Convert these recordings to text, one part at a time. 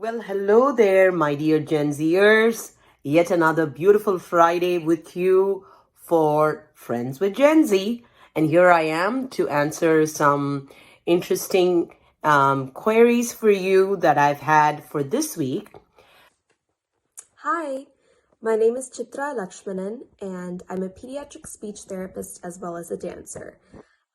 Well, hello there, my dear Gen Zers. Yet another beautiful Friday with you for Friends with Gen Z. And here I am to answer some interesting queries for you that I've had for this week. Hi, my name is Chitra Lakshmanan, and I'm a pediatric speech therapist as well as a dancer.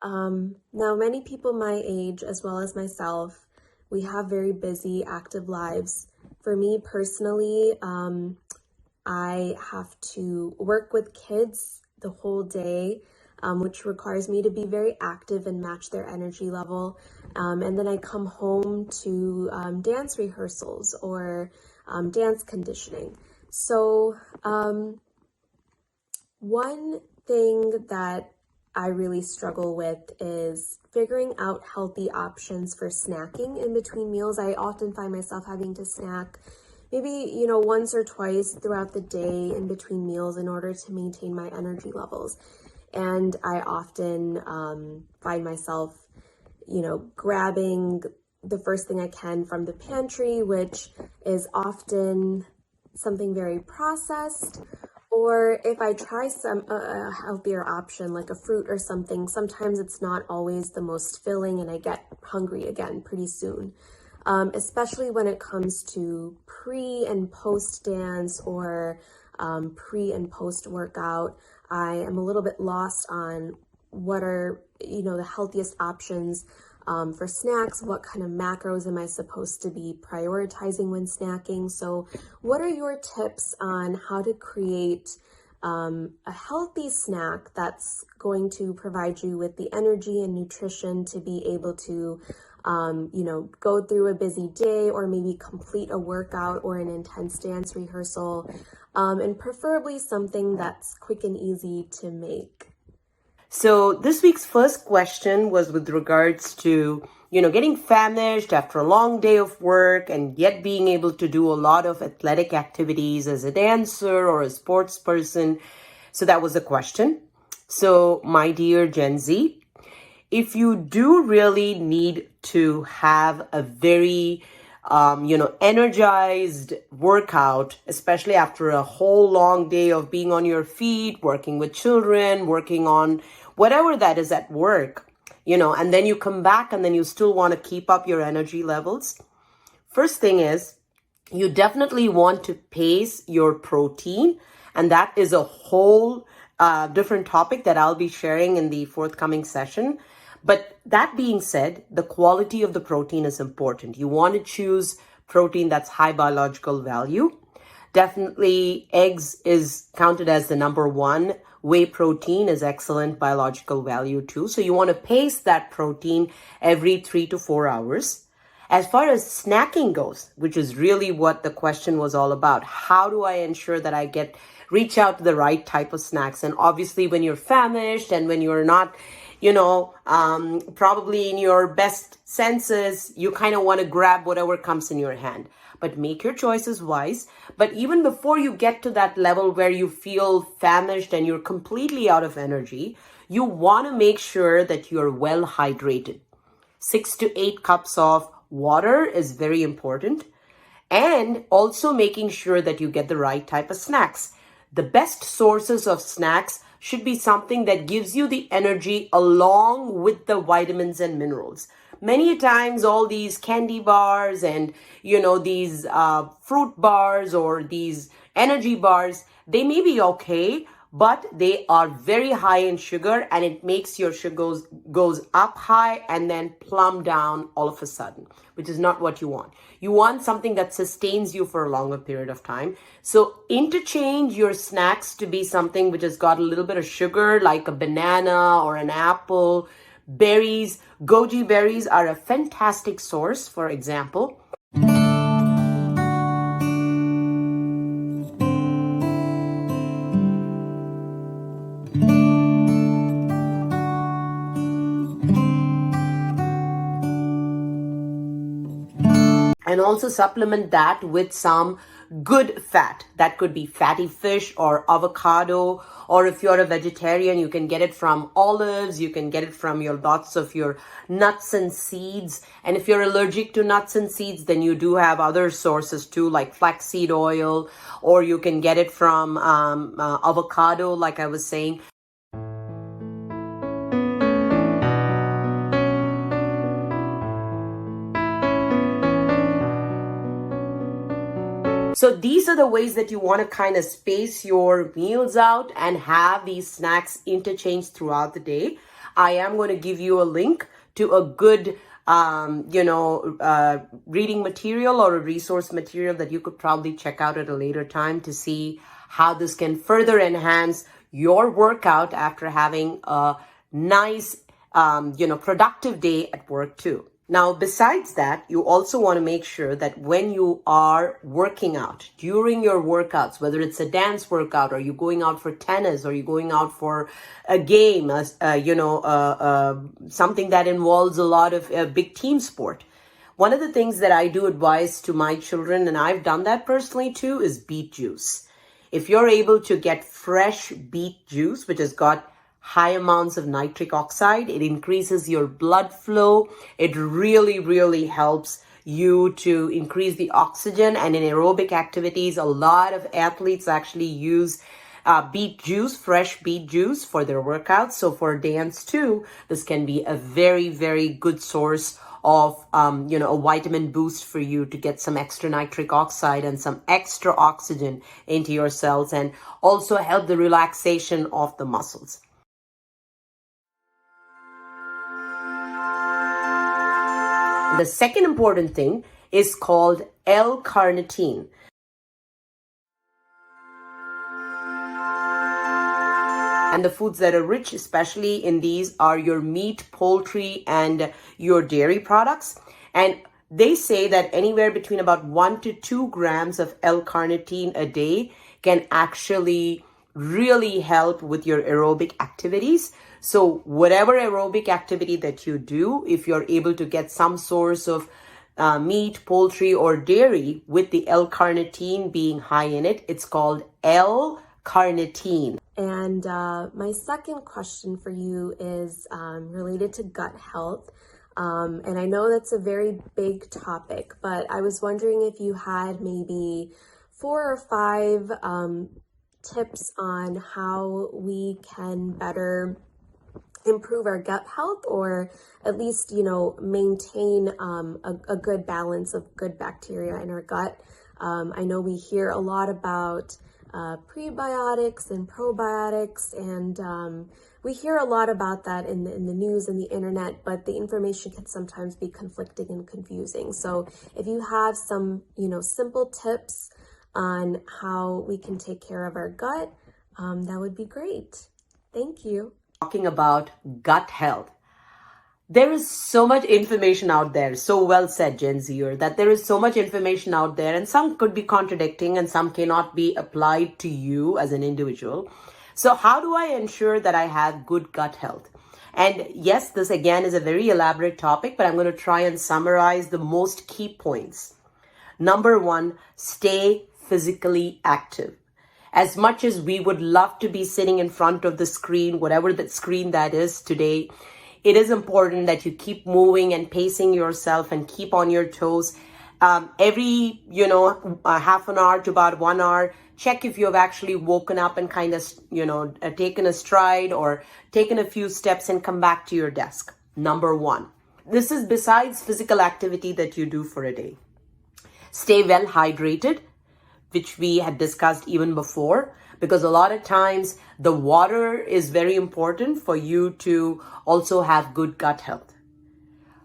Now, many people my age, as well as myself, we have very busy, active lives. For me personally, I have to work with kids the whole day, which requires me to be very active and match their energy level. And then I come home to dance rehearsals or dance conditioning. So one thing that I really struggle with is figuring out healthy options for snacking in between meals. I often find myself having to snack maybe, once or twice throughout the day in between meals in order to maintain my energy levels. And I often find myself, grabbing the first thing I can from the pantry, which is often something very processed. Or if I try a healthier option like a fruit or something, sometimes it's not always the most filling and I get hungry again pretty soon. Especially when it comes to pre and post dance or pre and post workout, I am a little bit lost on what are, the healthiest options for snacks. What kind of macros am I supposed to be prioritizing when snacking? So what are your tips on how to create a healthy snack that's going to provide you with the energy and nutrition to be able to go through a busy day or maybe complete a workout or an intense dance rehearsal, and preferably something that's quick and easy to make? So this week's first question was with regards to, getting famished after a long day of work and yet being able to do a lot of athletic activities as a dancer or a sports person. So that was the question. So my dear Gen Z, if you do really need to have a very energized workout, especially after a whole long day of being on your feet, working with children, working on whatever that is at work, and then you come back and then you still want to keep up your energy levels. First thing is, you definitely want to pace your protein. And that is a whole different topic that I'll be sharing in the forthcoming session. But that being said, the quality of the protein is important. You want to choose protein that's high biological value. Definitely eggs is counted as the number one. Whey protein is excellent biological value too. So you want to pace that protein every 3 to 4 hours. As far as snacking goes, which is really what the question was all about, how do I ensure that I reach out to the right type of snacks? And obviously when you're famished and when you're not, probably in your best senses, you kind of want to grab whatever comes in your hand. But make your choices wise. But even before you get to that level where you feel famished and you're completely out of energy, you want to make sure that you're well hydrated. 6 to 8 cups of water is very important. And also making sure that you get the right type of snacks. The best sources of snacks should be something that gives you the energy along with the vitamins and minerals. Many times all these candy bars and, these fruit bars or these energy bars, they may be okay, but they are very high in sugar and it makes your sugar goes up high and then plumb down all of a sudden, which is not what you want. You want something that sustains you for a longer period of time. So interchange your snacks to be something which has got a little bit of sugar, like a banana or an apple. Berries, goji berries are a fantastic source, for example. And also supplement that with some good fat. That could be fatty fish or avocado, or if you're a vegetarian, you can get it from olives, you can get it from your lots of your nuts and seeds. And if you're allergic to nuts and seeds, then you do have other sources too, like flaxseed oil, or you can get it from avocado, like I was saying. So these are the ways that you want to kind of space your meals out and have these snacks interchanged throughout the day. I am going to give you a link to a good, reading material or a resource material that you could probably check out at a later time to see how this can further enhance your workout after having a nice, productive day at work too. Now, besides that, you also want to make sure that when you are working out, during your workouts, whether it's a dance workout or you're going out for tennis or you're going out for a game, something that involves a lot of big team sport. One of the things that I do advise to my children, and I've done that personally too, is beet juice. If you're able to get fresh beet juice, which has got high amounts of nitric oxide, it increases your blood flow. It really, really helps you to increase the oxygen. And in aerobic activities, a lot of athletes actually use beet juice, fresh beet juice for their workouts. So for dance too, this can be a very, very good source of, a vitamin boost for you to get some extra nitric oxide and some extra oxygen into your cells, and also help the relaxation of the muscles. The second important thing is called L-carnitine. And the foods that are rich, especially in these, are your meat, poultry, and your dairy products. And they say that anywhere between about 1 to 2 grams of L-carnitine a day can actually really help with your aerobic activities. So whatever aerobic activity that you do, if you're able to get some source of meat, poultry, or dairy with the L-carnitine being high in it, it's called L-carnitine. And my second question for you is related to gut health. And I know that's a very big topic, but I was wondering if you had maybe 4 or 5 tips on how we can better improve our gut health, or at least, maintain a good balance of good bacteria in our gut. I know we hear a lot about prebiotics and probiotics, and we hear a lot about that in the news and the internet, but the information can sometimes be conflicting and confusing. So if you have some, simple tips on how we can take care of our gut, that would be great. Thank you. Talking about gut health. There is so much information out there. So well said, Genz, that there is so much information out there, and some could be contradicting and some cannot be applied to you as an individual. So how do I ensure that I have good gut health? And yes, this again is a very elaborate topic, but I'm going to try and summarize the most key points. Number 1, stay physically active. As much as we would love to be sitting in front of the screen, whatever that screen that is today, it is important that you keep moving and pacing yourself and keep on your toes. Every, half an hour to about 1 hour, check if you have actually woken up and kind of, taken a stride or taken a few steps and come back to your desk. Number 1. This is besides physical activity that you do for a day. Stay well hydrated, which we had discussed even before, because a lot of times the water is very important for you to also have good gut health.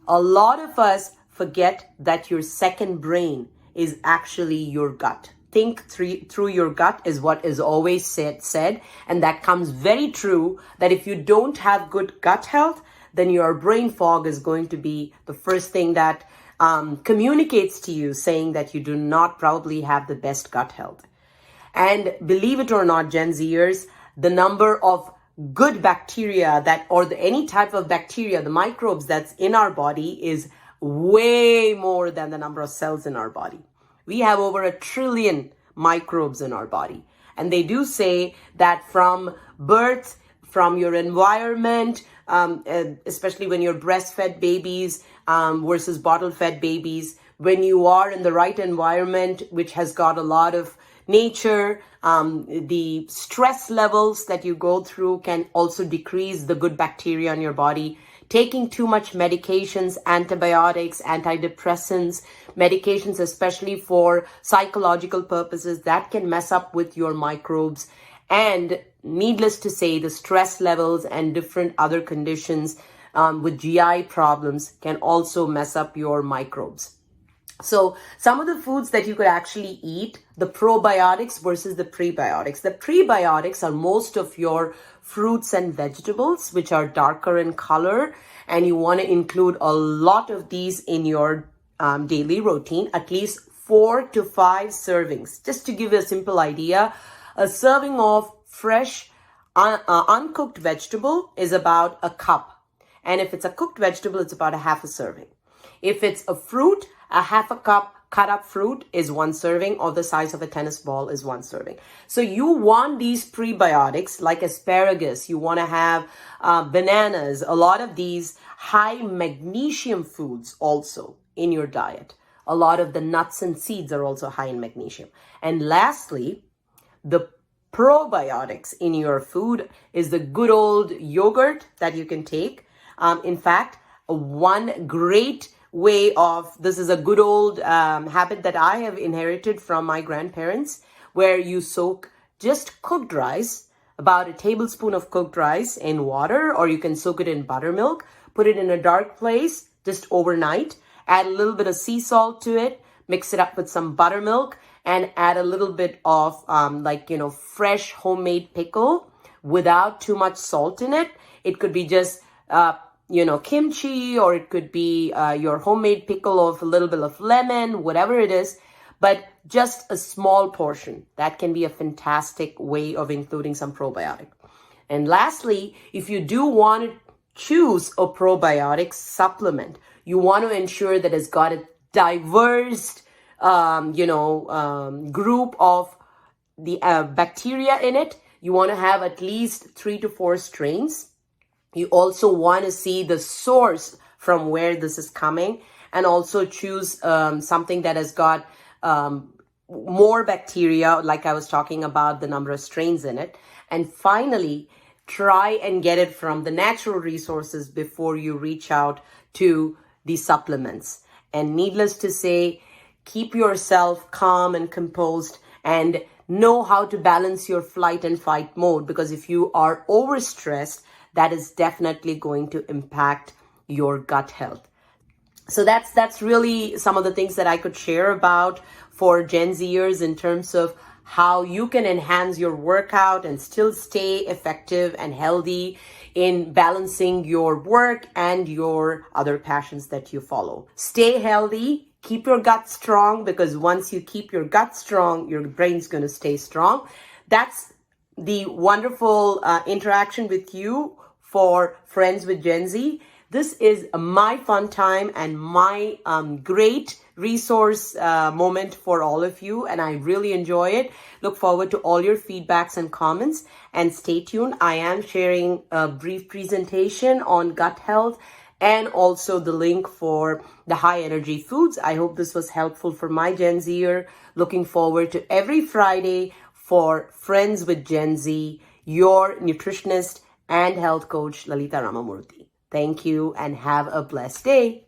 A lot of us forget that your second brain is actually your gut. Think through your gut is what is always said, and that comes very true, that if you don't have good gut health, then your brain fog is going to be the first thing that communicates to you, saying that you do not probably have the best gut health. And believe it or not, Genz, the number of good bacteria any type of bacteria, the microbes that's in our body, is way more than the number of cells in our body. We have over 1 trillion microbes in our body. And they do say that from birth, from your environment, especially when you're breastfed babies versus bottle-fed babies, when you are in the right environment, which has got a lot of nature, the stress levels that you go through can also decrease the good bacteria in your body. Taking too much medications, antibiotics, antidepressants, medications, especially for psychological purposes, that can mess up with your microbes. And needless to say, the stress levels and different other conditions with GI problems can also mess up your microbes. So some of the foods that you could actually eat, the probiotics versus the prebiotics. The prebiotics are most of your fruits and vegetables, which are darker in color. And you want to include a lot of these in your daily routine, at least 4 to 5 servings. Just to give you a simple idea, a serving of fresh, uncooked vegetable is about a cup. And if it's a cooked vegetable, it's about a half a serving. If it's a fruit, a half a cup cut up fruit is 1 serving, or the size of a tennis ball is 1 serving. So you want these prebiotics like asparagus. You want to have bananas, a lot of these high magnesium foods also in your diet. A lot of the nuts and seeds are also high in magnesium. And lastly, the probiotics in your food is the good old yogurt that you can take. In fact, one great way of, this is a good old habit that I have inherited from my grandparents, where you soak just cooked rice, about a tablespoon of cooked rice in water, or you can soak it in buttermilk, put it in a dark place just overnight, add a little bit of sea salt to it, mix it up with some buttermilk, and add a little bit of fresh homemade pickle without too much salt in it. It could be just kimchi, or it could be your homemade pickle of a little bit of lemon, whatever it is, but just a small portion. That can be a fantastic way of including some probiotic. And lastly, if you do want to choose a probiotic supplement, you want to ensure that it's got a diverse, group of the bacteria in it. You want to have at least 3 to 4 strains. You also want to see the source from where this is coming, and also choose something that has got more bacteria, like I was talking about, the number of strains in it. And finally, try and get it from the natural resources before you reach out to the supplements. And needless to say, keep yourself calm and composed, and know how to balance your flight and fight mode, because if you are overstressed, that is definitely going to impact your gut health. So that's really some of the things that I could share about for Gen Zers in terms of how you can enhance your workout and still stay effective and healthy in balancing your work and your other passions that you follow. Stay healthy, keep your gut strong, because once you keep your gut strong, your brain's going to stay strong. That's the wonderful interaction with you for Frendz with Gen Z. This is my fun time and my great resource moment for all of you, and I really enjoy it. Look forward to all your feedbacks and comments, and stay tuned. I am sharing a brief presentation on gut health and also the link for the high energy foods. I hope this was helpful for my Gen Zer. Looking forward to every Friday for Frendz with Gen Z, your nutritionist and health coach, Lalita Ramamurthy. Thank you and have a blessed day.